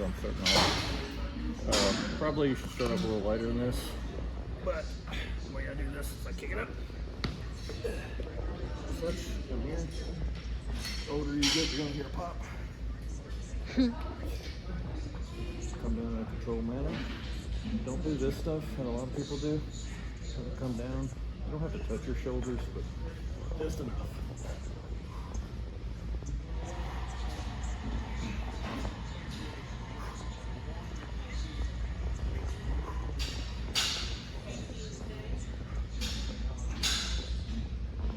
so I'm starting off. Probably you should start off a little lighter than this, but the way I do this is I kick it up. Such, come here. The older you get, you're gonna hear a pop. Come down in a controlled manner. Don't do this stuff that a lot of people do. Come down. You don't have to touch your shoulders, but just enough.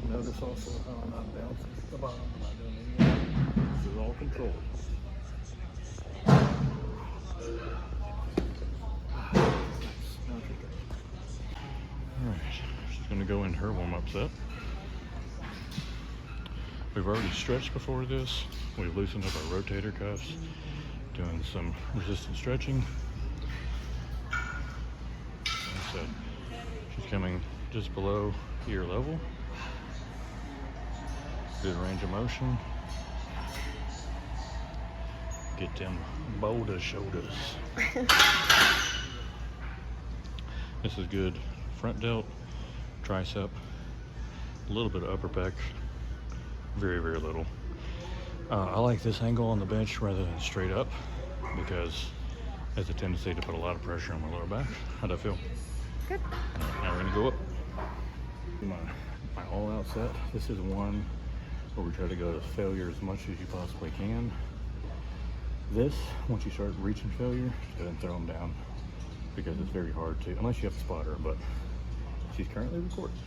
Notice also how I'm not bouncing at the bottom. I'm not doing anything. This is all controlled. Alright, she's going to go in her warm-up set. We've already stretched before this. We've loosened up our rotator cuffs, doing some resistance stretching. Like I said, she's coming just below ear level. Good range of motion. Get them boulder shoulders. This is good front delt, tricep, a little bit of upper pec, very, very little. I like this angle on the bench rather than straight up because it has a tendency to put a lot of pressure on my lower back. How'd that feel? Good. All right, now we're gonna go up. My all-out set. This is one where we try to go to failure as much as you possibly can. This, once you start reaching failure, just go ahead and throw them down because it's very hard to, unless you have to spot her, but she's currently recording.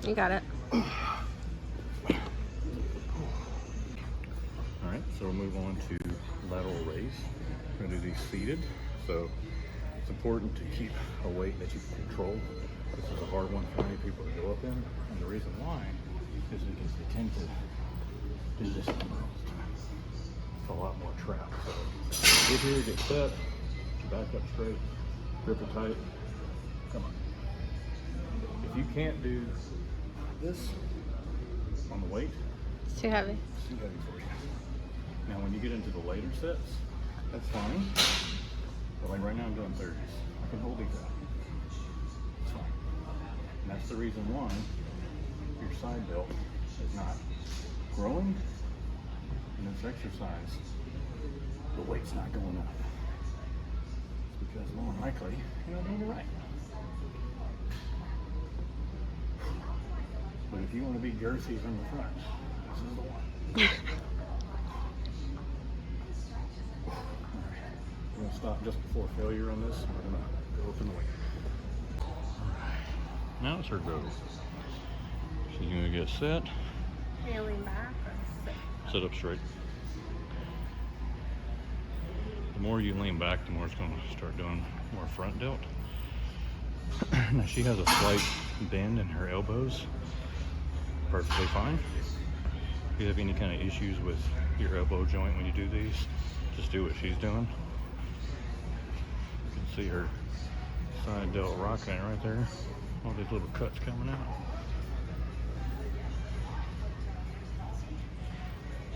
You got it. Alright, so we'll move on to lateral raise. We're going to do these seated, so it's important to keep a weight that you can control. This is a hard one for many people to go up in, and the reason why is because they tend to do this all the time. It's a lot more trap. So get here, get set, get your back up straight, grip it tight. Come on. If you can't do this on the weight, It's too heavy. it's too heavy for you. Now when you get into the later sets, that's fine. But like right now I'm doing 30s. I can hold these out. It's fine. And that's the reason why your side delt is not growing in this exercise. The weight's not going up. It's because more than likely you're not doing it right. But if you want to be girthy from the front, this is the one. We're going to stop just before failure on this. We're going to go up in the weight. Alright, now it's her go. She's going to get set. Can you lean back or sit? Sit up straight. The more you lean back, the more it's going to start doing more front delt. Now she has a slight bend in her elbows. Perfectly fine. If you have any kind of issues with your elbow joint when you do these, just do what she's doing. You can see her side delt rocking right there. All these little cuts coming out.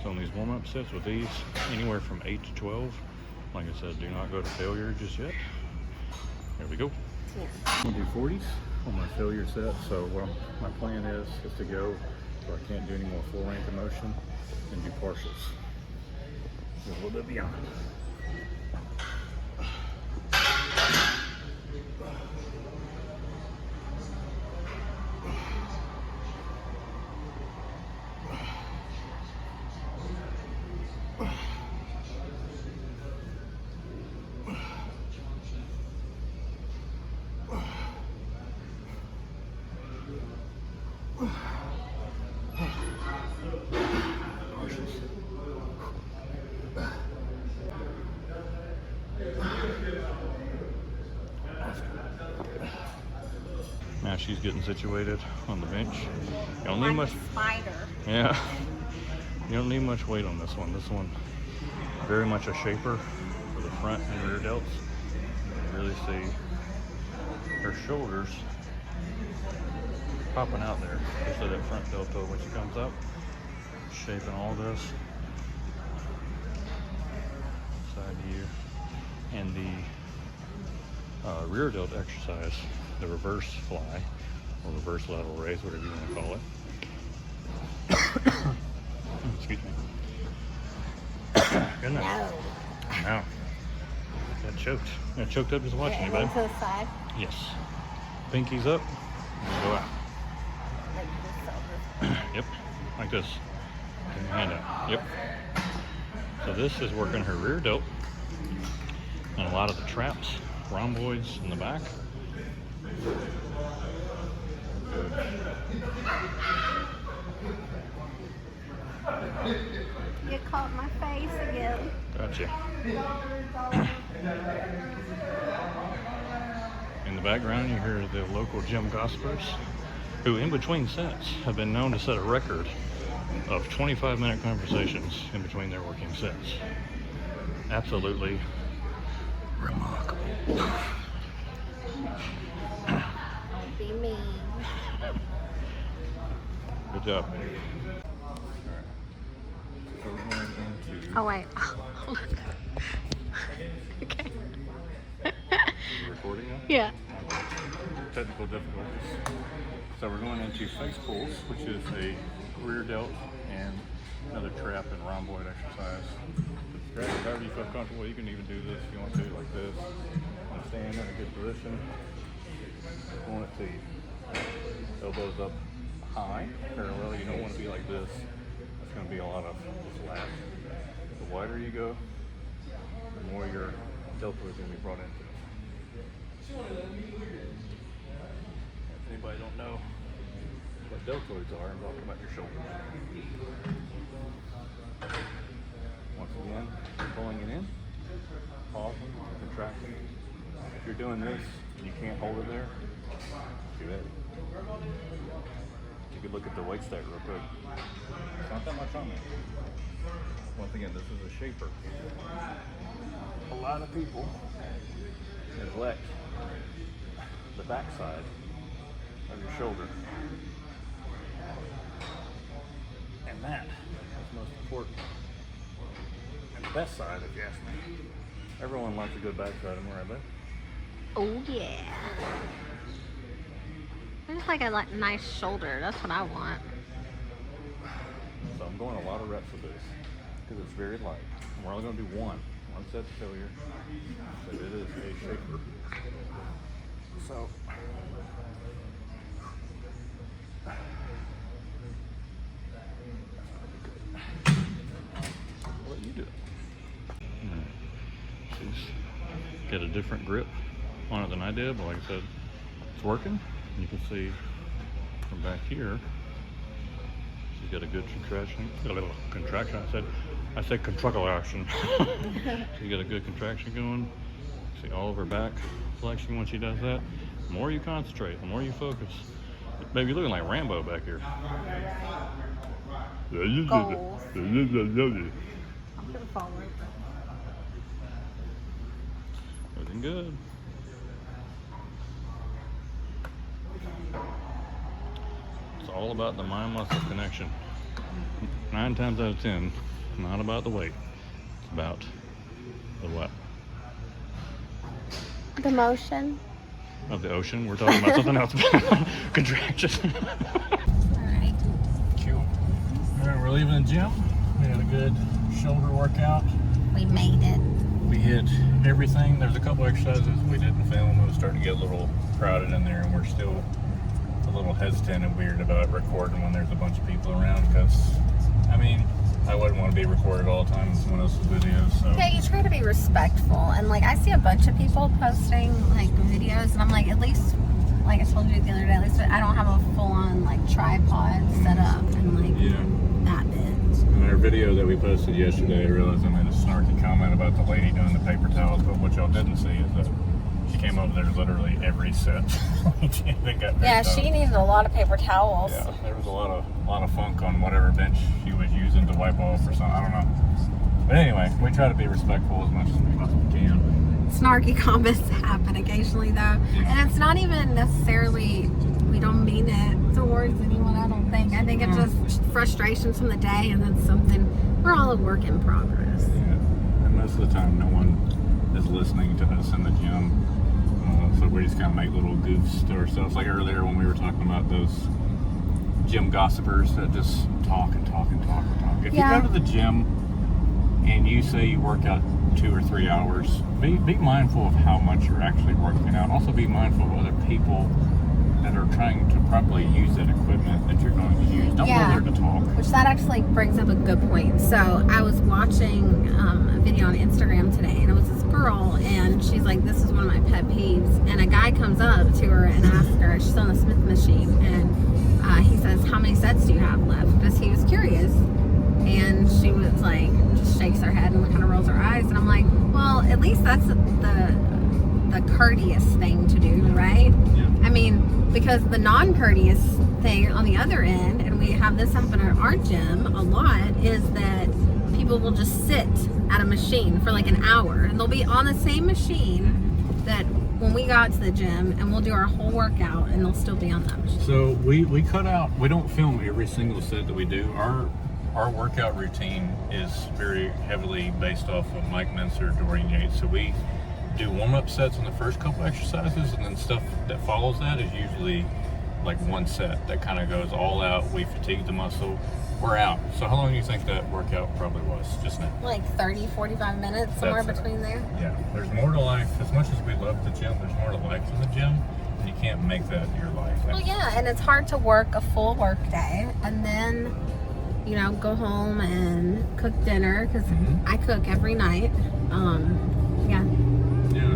So in these warm-up sets with these, anywhere from 8 to 12, like I said, do not go to failure just yet. Here we go. Yeah. I'm gonna do 40s on my failure set. So what my plan is to go where I can't do any more full range of motion and do partials. Go a little bit beyond. Now she's getting situated on the bench. You don't need Like much. a spider. Yeah. You don't need much weight on this one. This one, very much a shaper for the front and rear delts. You really see her shoulders popping out there. Just that front deltoid when she comes up, shaping all this side view, and the rear delt exercise, the reverse fly or reverse lateral raise, whatever you want to call it. Excuse me. Goodness. No. Got choked. Got choked up just watching you, babe. To the side. Yes. Pinkies up. And go out. Like this. Yep. Like this. Turn your hand out. Yep. So this is working her rear delt and a lot of the traps, rhomboids in the back. You caught my face again. Gotcha. In the background, you hear the local gym gospelers, who in between sets have been known to set a record of 25-minute conversations in between their working sets. Absolutely remarkable. Don't be mean. Good job. Oh wait. Okay. You recording now? Yeah. Technical difficulties. So we're going into face pulls, which is a rear delt and another trap and rhomboid exercise. Grab it however you feel comfortable. You can even do this if you want to do it like this. Want to stand in a good position. You want it to elbows up high, parallel. You don't want to be like this. It's going to be a lot of flat. The wider you go, the more your deltoid is going to be brought into it. If anybody don't know what deltoids are, I'm talking about your shoulders. Once again, pulling it in, pausing, contracting. If you're doing this and you can't hold it there, do that. You could look at the weight stack real quick. It's not that much on there. Once again, this is a shaper. A lot of people neglect the back side of your shoulder. And that is most important. And the best side, if you ask me. Everyone likes a good back side, am I right, babe? Oh yeah. I just like a nice shoulder. That's what I want. So I'm going a lot of reps with this because it's very light. And we're only going to do one set to failure. So it is a shaper. So I'll let you do it. She's got a different grip on it than I did, but like I said, it's working. You can see from back here, she's got a good contraction. I said contraction. She's got a good contraction going. See all of her back flexion when she does that. The more you concentrate, the more you focus. Baby, you're looking like Rambo back here. Goals. I'm gonna fall over. Looking good. It's all about the mind-muscle connection. 9 times out of 10, not about the weight. It's about the what? The motion. Of the ocean. We're talking about something else. Contraction. Alright. Cool. All right, we're leaving the gym. We had a good shoulder workout. We made it. We hit everything. There's a couple exercises we didn't film. It was starting to get a little crowded in there, and we're still a little hesitant and weird about recording when there's a bunch of people around because, I mean, I wouldn't want to be recorded all the time in someone else's videos. So. Yeah, you try to be respectful, and like I see a bunch of people posting like videos, and I'm like, at least, like I told you the other day, at least I don't have a full-on like tripod set up and like that bit. In our video that we posted yesterday, I realized I made a snarky comment about the lady doing the paper towels, but which didn't see is that she came over there literally every set. Yeah, she needed a lot of paper towels. Yeah, there was a lot of funk on whatever bench she was using to wipe off or something. I don't know. But anyway, we try to be respectful as much as we possibly can. Snarky comments happen occasionally, though, and it's not even necessarily we don't mean it towards anyone. I don't think. I think it's just frustrations from the day, and then something. We're all a work in progress. Yeah, and most of the time, no one is listening to us in the gym. So we just kind of make little goofs to ourselves. Like earlier when we were talking about those gym gossipers that just talk and talk and talk and talk. If you go to the gym and you say you work out 2 or 3 hours, be mindful of how much you're actually working out. Also be mindful of other people that are trying to properly use that equipment that you're going to use. Don't go there to talk. Which that actually brings up a good point. So I was watching a video on Instagram today, and it was this girl, and she's like, this is one of my pet peeves. And a guy comes up to her and asks her, she's on the Smith machine, and he says, how many sets do you have left? Because he was curious. And she was like, just shakes her head and kind of rolls her eyes. And I'm like, well, at least that's the courteous thing to do, right? Yeah. I mean, because the non-courteous thing on the other end, and we have this happen at our gym a lot, is that people will just sit at a machine for like an hour, and they'll be on the same machine that when we got to the gym, and we'll do our whole workout, and they'll still be on that machine. So we cut out, we don't film every single set that we do. Our workout routine is very heavily based off of Mike Menser, Dorian Yates. So we do warm-up sets on the first couple exercises, and then stuff that follows that is usually like one set that kind of goes all out. We fatigue the muscle, we're out. So how long do you think that workout probably was just now? Like 30, 45 minutes, somewhere between there. Yeah, there's more to life. As much as we love the gym, there's more to life in the gym, and you can't make that your life. Well, yeah, and it's hard to work a full work day and then, you know, go home and cook dinner, because I cook every night.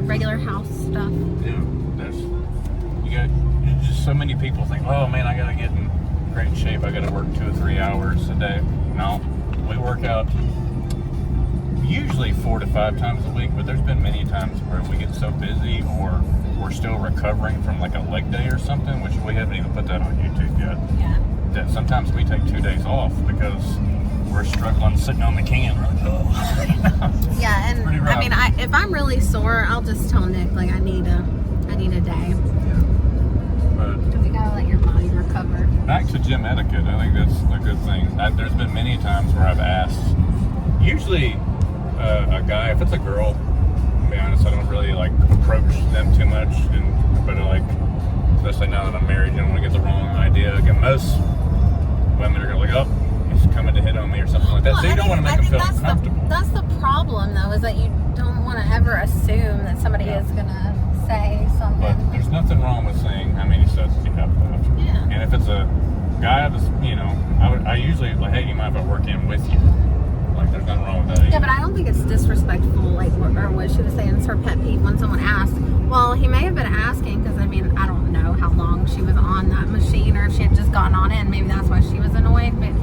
Regular house stuff. Yeah, just so many people think, oh man, I gotta get in great shape. I gotta work 2 or 3 hours a day. No, we work out usually 4 to 5 times a week, but there's been many times where we get so busy, or we're still recovering from like a leg day or something, which we haven't even put that on YouTube yet. Yeah. That sometimes we take 2 days off because we're struggling sitting on the can. We're like, oh. Yeah, and I mean, if I'm really sore, I'll just tell Nick, like, I need a day. Yeah. But because you gotta let your body recover. Back to gym etiquette, I think that's a good thing. There's been many times where I've asked, usually a guy, if it's a girl, to be honest, I don't really like approach them too much, but like, especially now that I'm married, you don't want to get the wrong idea. Again, most women are going to like, oh, he's coming to hit on me or something like that. So you don't want to make them feel comfortable. That's the problem, though, is that you don't want to ever assume that somebody is going to say something. But there's nothing wrong with saying how many sets you have left. Yeah. And if it's a guy, you know, I usually like, hey, do you mind if I work in with you? Like, there's nothing wrong with that. Yeah, but I don't think it's disrespectful, like, or what she was saying, it's her pet peeve when someone asks. Well, he may have been asking because, I mean, I don't know how long she was on that machine, or if she had just gotten on it, and maybe that's why she was annoyed. But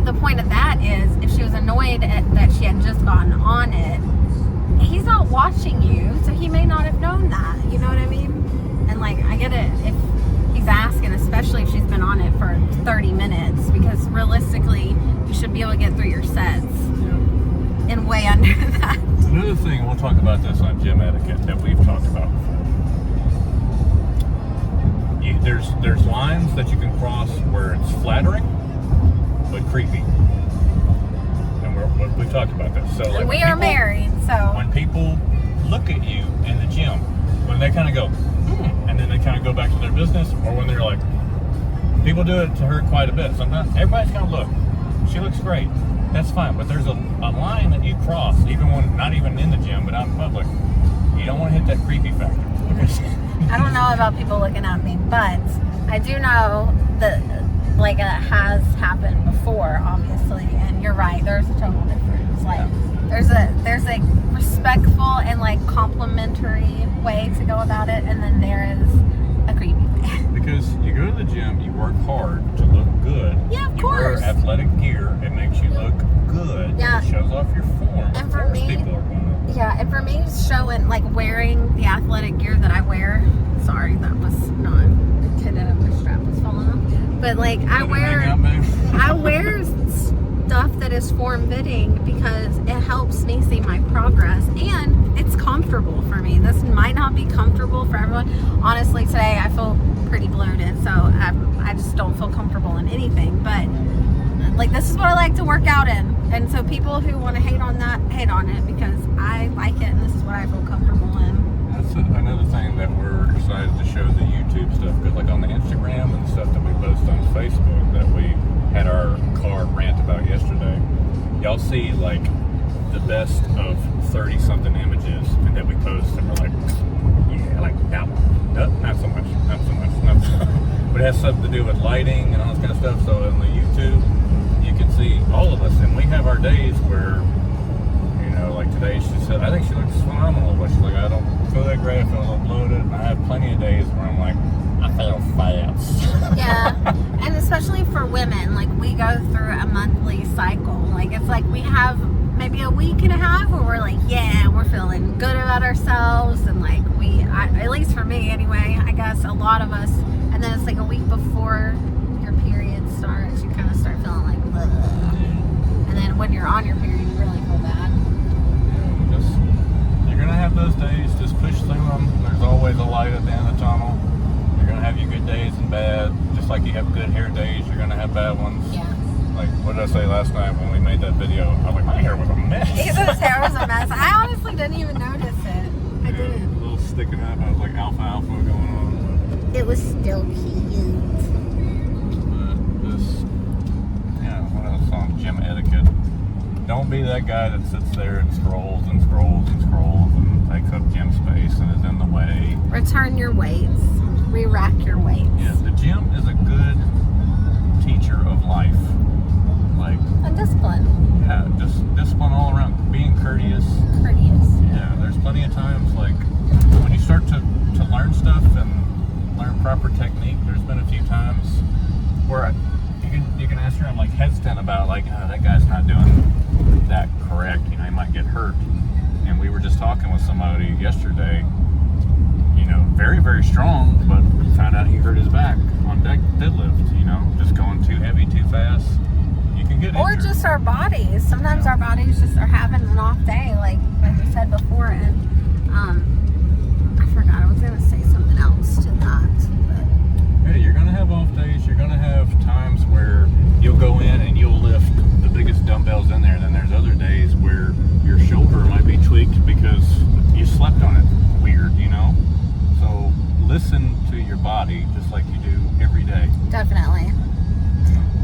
the point of that is, if she was annoyed that she had just gotten on it, he's not watching you, so he may not have known that. You know what I mean? And, like, I get it if he's asking, especially if she's been on it for 30 minutes, because realistically, you should be able to get through your sets in way under that. Another thing, we'll talk about this on gym etiquette that we've talked about before. There's lines that you can cross where it's flattering but creepy. And we talked about this. So like, we are married, so when people look at you in the gym, when they kind of go, and then they kind of go back to their business, or when they're like, people do it to her quite a bit. Sometimes everybody's gonna look. She looks great. That's fine, but there's a line that you cross, even when not even in the gym, but out in public. You don't want to hit that creepy factor. I don't know about people looking at me, but I do know that, like, it has happened before, obviously. And you're right, there's a total difference. Like, there's a respectful and like complimentary way to go about it, and then there is a creepy way. Because you go to the gym, you work hard to look good. Yeah, of you course. Wear athletic gear, it makes you look good. Yeah. It shows off your form. And for me, people are going to Yeah, and for me, showing, like, wearing the athletic gear that I wear. Sorry, that was not intended. My strap was falling off. But, like, I wear stuff that is form-fitting because it helps me see my progress, and it's comfortable for me. This might not be comfortable for everyone. Honestly, today I feel pretty bloated, so I just don't feel comfortable in anything. But, like, this is what I like to work out in. And so people who want to hate on that, hate on it, because I like it and this is what I feel comfortable in. That's another thing that we're excited to show the YouTube stuff, because like on the Instagram and stuff that we post on Facebook that we had our car rant about yesterday, y'all see like the best of 30 something images and that we post and we're like, yeah, like that one. No, not so much, not so much. But it has something to do with lighting and all this kind of stuff. So on the YouTube, you can see all of us, and we have our days where, you know, like today she said, I think she looks phenomenal, but she's like, I don't feel that great, I feel a little bloated, and I have plenty of days where I'm like, I feel fat. Yeah, and especially for women, like we go through a monthly cycle. Like it's like we have maybe a week and a half where we're like, yeah, we're feeling good about ourselves, and like at least for me anyway, I guess a lot of us, and then it's like a week before your period starts, you kind of start feeling like, bleh. And then when you're on your period, you really feel bad. Yeah, you're gonna have those days, just push through them. There's always a light at the end of the tunnel. You're gonna have your good days and bad, just like you have good hair days, you're gonna have bad ones. Yeah. Like, what did I say last night when we made that video? I was like, my hair was a mess. His hair was a mess. I honestly didn't even notice it. I didn't. A little sticking up. I was like alpha going on. It was still cute. One of those songs, Gym Etiquette. Don't be that guy that sits there and scrolls and scrolls and scrolls and takes up gym space and is in the way. Return your weights. Re-rack your weights. Yeah, the gym is a good teacher of life. Like, and discipline. Yeah, just discipline all around. Being courteous. Yeah, there's plenty of times, like, when you start to learn stuff and learn proper technique, there's been a few times where you can ask her, I'm like hesitant about like, oh, that guy's not doing that correct, you know, he might get hurt. And we were just talking with somebody yesterday, you know, very, very strong, but found out he hurt his back on deadlift, you know, just going too heavy, too fast. You can get or injured. just our bodies. Sometimes our bodies just are having an off day, like we said before, and I forgot, I was going to say something else to that. Yeah, you're going to have off days. You're going to have times where you'll go in and you'll lift the biggest dumbbells in there. And then there's other days where your shoulder might be tweaked because you slept on it weird, you know? So listen to your body just like you do every day. Definitely.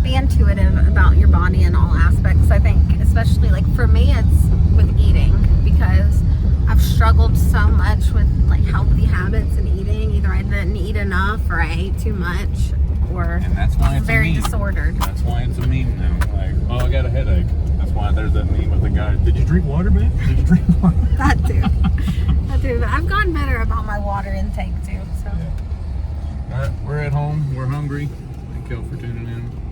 Be intuitive about your body in all aspects. I think, especially like for me, it's with eating, because I've struggled so much with like healthy habits and eating. Either I didn't eat enough, or I ate too much, or and that's why it's very disordered. That's why it's a meme now. Like, oh, I got a headache. That's why there's that meme with the guy. Did you drink water, man? Did you drink water? That too. That too. But I've gotten better about my water intake too. So. Yeah. All right, we're at home. We're hungry. Thank y'all for tuning in.